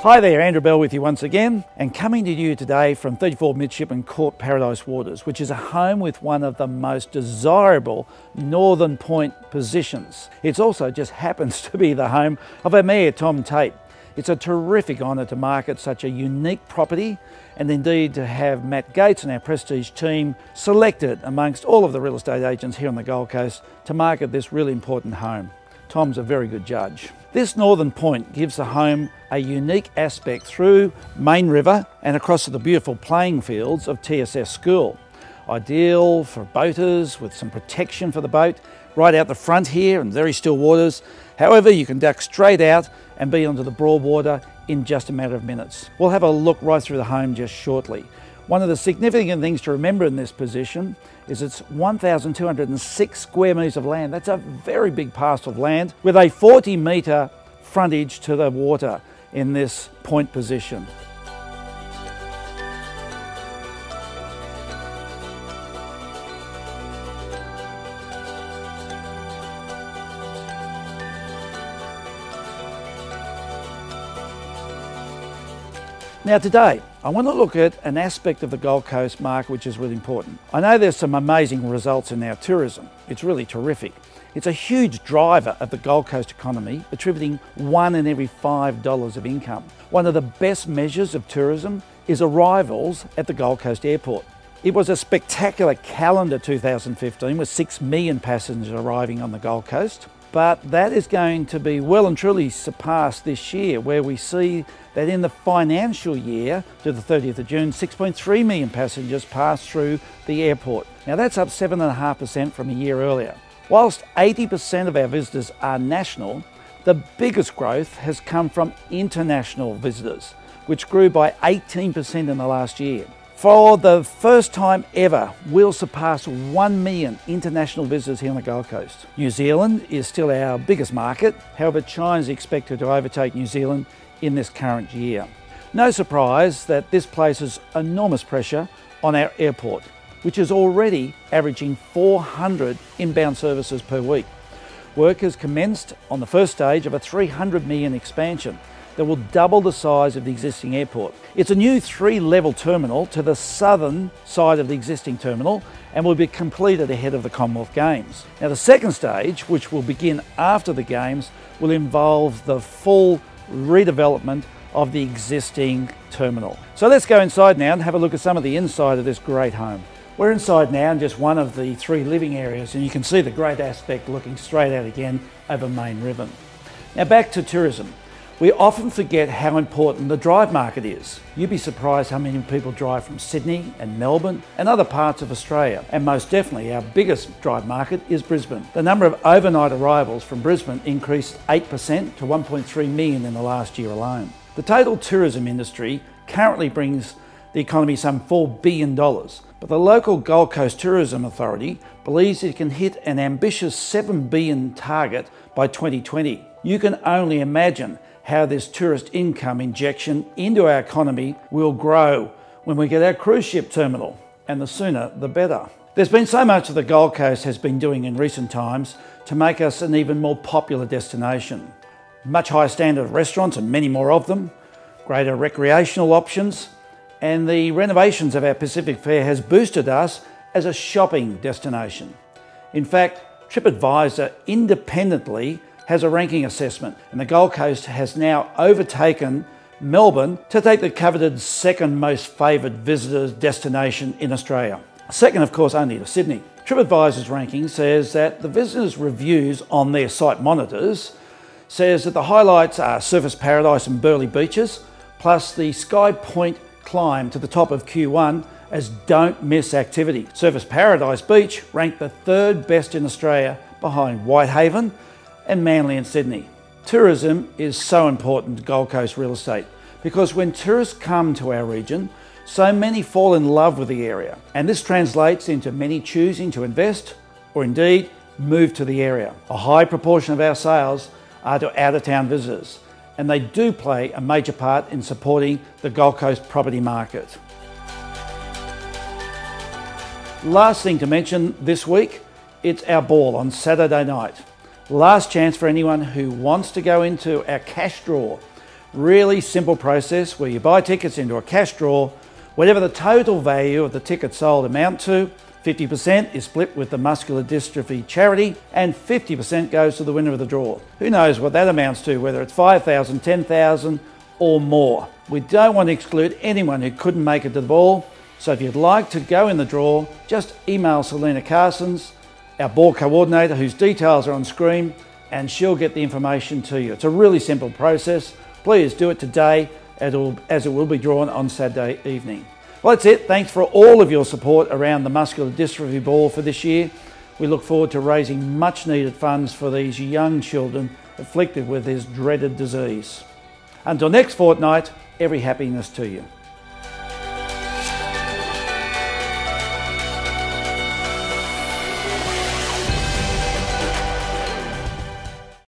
Hi there, Andrew Bell with you once again, and coming to you today from 34 Midshipman Court Paradise Waters, which is a home with one of the most desirable northern point positions. It also just happens to be the home of our Mayor, Tate. It's a terrific honour to market such a unique property, and indeed to have Matt Gates and our Prestige team selected amongst all of the real estate agents here on the Gold Coast to market this really important home. Tom's a very good judge. This northern point gives the home a unique aspect through Main River and across to the beautiful playing fields of TSS School. Ideal for boaters with some protection for the boat, right out the front here and very still waters. However, you can duck straight out and be onto the broad water in just a matter of minutes. We'll have a look right through the home just shortly. One of the significant things to remember in this position is it's 1,206 square metres of land. That's a very big parcel of land with a 40-metre frontage to the water in this point position. Now today, I want to look at an aspect of the Gold Coast market which is really important. I know there's some amazing results in our tourism. It's really terrific. It's a huge driver of the Gold Coast economy, attributing $1 in every $5 of income. One of the best measures of tourism is arrivals at the Gold Coast Airport. It was a spectacular calendar 2015 with 6 million passengers arriving on the Gold Coast. But that is going to be well and truly surpassed this year, where we see that in the financial year to the 30th of June, 6.3 million passengers passed through the airport. Now that's up 7.5% from a year earlier. Whilst 80% of our visitors are national, the biggest growth has come from international visitors, which grew by 18% in the last year. For the first time ever, we'll surpass 1 million international visitors here on the Gold Coast. New Zealand is still our biggest market, however China is expected to overtake New Zealand in this current year. No surprise that this places enormous pressure on our airport, which is already averaging 400 inbound services per week. Work has commenced on the first stage of a 300 million expansion that will double the size of the existing airport. It's a new 3-level terminal to the southern side of the existing terminal and will be completed ahead of the Commonwealth Games. Now the second stage, which will begin after the Games, will involve the full redevelopment of the existing terminal. So let's go inside now and have a look at some of the inside of this great home. We're inside now in just one of the 3 living areas, and you can see the great aspect looking straight out again over Main River. Now back to tourism. We often forget how important the drive market is. You'd be surprised how many people drive from Sydney and Melbourne and other parts of Australia. And most definitely our biggest drive market is Brisbane. The number of overnight arrivals from Brisbane increased 8% to 1.3 million in the last year alone. The total tourism industry currently brings the economy some $4 billion, but the local Gold Coast Tourism Authority believes it can hit an ambitious $7 billion target by 2020. You can only imagine how this tourist income injection into our economy will grow when we get our cruise ship terminal, and the sooner the better. There's been so much that the Gold Coast has been doing in recent times to make us an even more popular destination. Much higher standard of restaurants and many more of them, greater recreational options, and the renovations of our Pacific Fair has boosted us as a shopping destination. In fact, TripAdvisor independently has a ranking assessment, and the Gold Coast has now overtaken Melbourne to take the coveted second most favoured visitors destination in Australia. Second, of course, only to Sydney. TripAdvisor's ranking says that the visitors' reviews on their site monitors says that the highlights are Surfers Paradise and Burleigh beaches, plus the Sky Point climb to the top of Q1 as don't miss activity. Surfers Paradise Beach ranked the 3rd best in Australia behind Whitehaven and Manly and Sydney. Tourism is so important to Gold Coast real estate because when tourists come to our region, so many fall in love with the area, and this translates into many choosing to invest or indeed move to the area. A high proportion of our sales are to out-of-town visitors, and they do play a major part in supporting the Gold Coast property market. Last thing to mention this week, it's our ball on Saturday night. Last chance for anyone who wants to go into our cash draw Really simple process where you buy tickets into a cash draw. Whatever the total value of the tickets sold amount to, 50% is split with the muscular dystrophy charity and 50% goes to the winner of the draw. Who knows what that amounts to, whether it's 5,000, 10,000 or more. We don't want to exclude anyone who couldn't make it to the ball, so if you'd like to go in the draw, just email Selena Carsons, our ball coordinator, whose details are on screen, and she'll get the information to you. It's a really simple process. Please do it today as it will be drawn on Saturday evening. Well, that's it. Thanks for all of your support around the muscular dystrophy ball for this year. We look forward to raising much needed funds for these young children afflicted with this dreaded disease. Until next fortnight, every happiness to you.